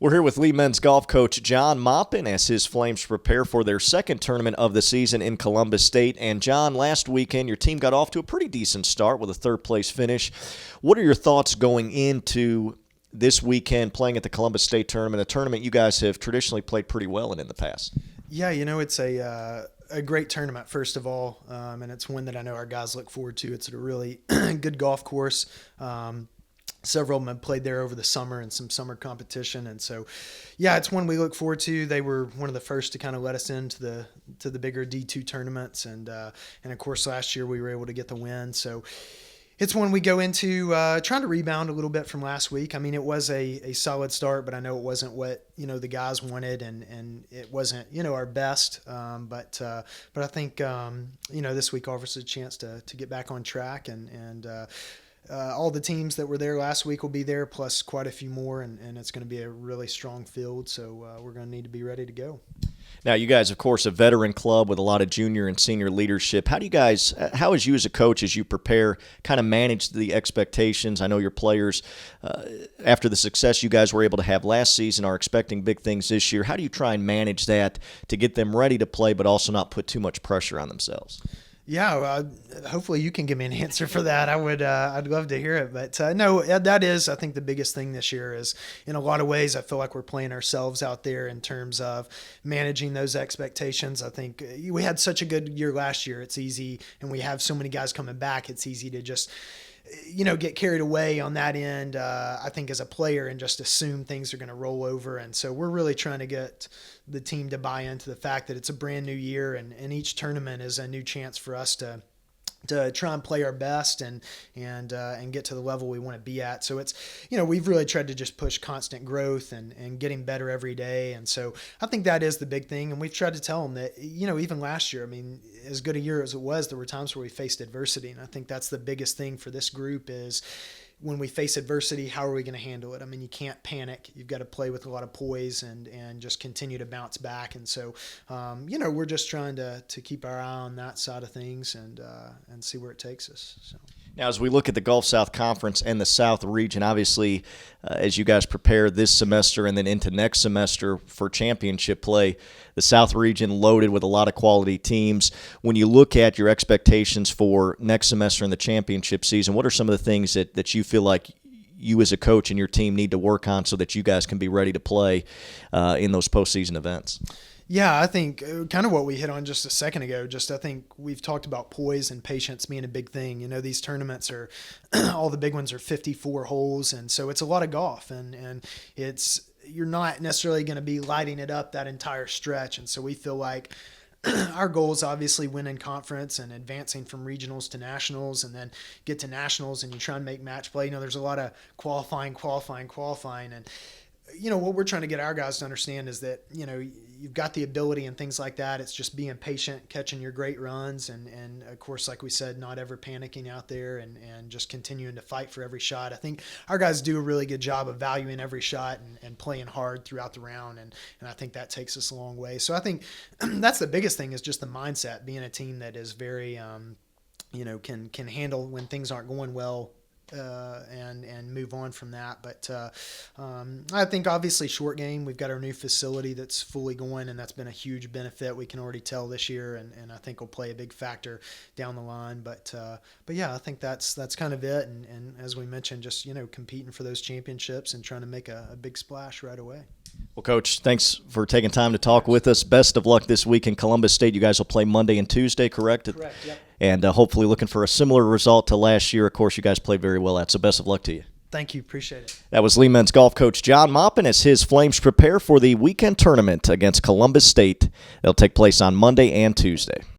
We're here with Lee men's golf coach John Maupin as his Flames prepare for their second tournament of the season in Columbus State. And John, last weekend your team got off to a pretty decent start with a third-place finish. What are your thoughts going into this weekend playing at the Columbus State tournament, a tournament you guys have traditionally played pretty well in the past? Yeah, it's a great tournament, first of all, and it's one that I know our guys look forward to. It's a really good golf course. Several of them have played there over the summer in some summer competition. And so, yeah, it's one we look forward to. They were one of the first to kind of let us into the bigger D2 tournaments. And of course, last year we were able to get the win. So it's one we go into trying to rebound a little bit from last week. I mean, it was a solid start, but I know it wasn't what, the guys wanted, and it wasn't, our best. But I think, this week offers a chance to get back on track, and all the teams that were there last week will be there, plus quite a few more, and it's going to be a really strong field, so we're going to need to be ready to go. Now, you guys, of course, a veteran club with a lot of junior and senior leadership. How as you as a coach, as you prepare, kind of manage the expectations? I know your players, after the success you guys were able to have last season, are expecting big things this year. How do you try and manage that to get them ready to play but also not put too much pressure on themselves? Yeah, hopefully you can give me an answer for that. I'd love to hear it. But no, that is, I think, the biggest thing this year is, in a lot of ways, I feel like we're playing ourselves out there in terms of managing those expectations. I think we had such a good year last year. It's easy, and we have so many guys coming back. It's easy to just, get carried away on that end, I think, as a player, and just assume things are going to roll over. And so we're really trying to get the team to buy into the fact that it's a brand new year, and each tournament is a new chance for us to try and play our best and get to the level we want to be at. So it's, we've really tried to just push constant growth and getting better every day. And so I think that is the big thing. And we've tried to tell them that, even last year, I mean, as good a year as it was, there were times where we faced adversity. And I think that's the biggest thing for this group is, when we face adversity, how are we going to handle it? I mean, you can't panic. You've got to play with a lot of poise and just continue to bounce back. And so, we're just trying to keep our eye on that side of things and see where it takes us. So. Now, as we look at the Gulf South Conference and the South region, obviously, as you guys prepare this semester and then into next semester for championship play, the South region loaded with a lot of quality teams. When you look at your expectations for next semester in the championship season, what are some of the things that you feel like you as a coach and your team need to work on so that you guys can be ready to play in those postseason events? Yeah, I think kind of what we hit on just a second ago, I think we've talked about poise and patience being a big thing. These tournaments are, all the big ones are 54 holes, and so it's a lot of golf, and you're not necessarily going to be lighting it up that entire stretch. And so we feel like our goal is obviously winning conference and advancing from regionals to nationals, and then get to nationals and you try and make match play. There's a lot of qualifying. And, what we're trying to get our guys to understand is that, you've got the ability and things like that. It's just being patient, catching your great runs, and of course, like we said, not ever panicking out there and just continuing to fight for every shot. I think our guys do a really good job of valuing every shot and playing hard throughout the round, and I think that takes us a long way. So I think that's the biggest thing, is just the mindset, being a team that is very, can handle when things aren't going well, and move on from that. But I think obviously short game, we've got our new facility that's fully going, and that's been a huge benefit. We can already tell this year, and I think will play a big factor down the line. But yeah, I think that's kind of it. And as we mentioned, just competing for those championships and trying to make a big splash right away. Well, Coach, thanks for taking time to talk with us. Best of luck this week in Columbus State. You guys will play Monday and Tuesday, correct? Correct, yep. And hopefully looking for a similar result to last year. Of course, you guys played very well at, so best of luck to you. Thank you. Appreciate it. That was Lee men's golf coach John Maupin as his Flames prepare for the weekend tournament against Columbus State. They'll take place on Monday and Tuesday.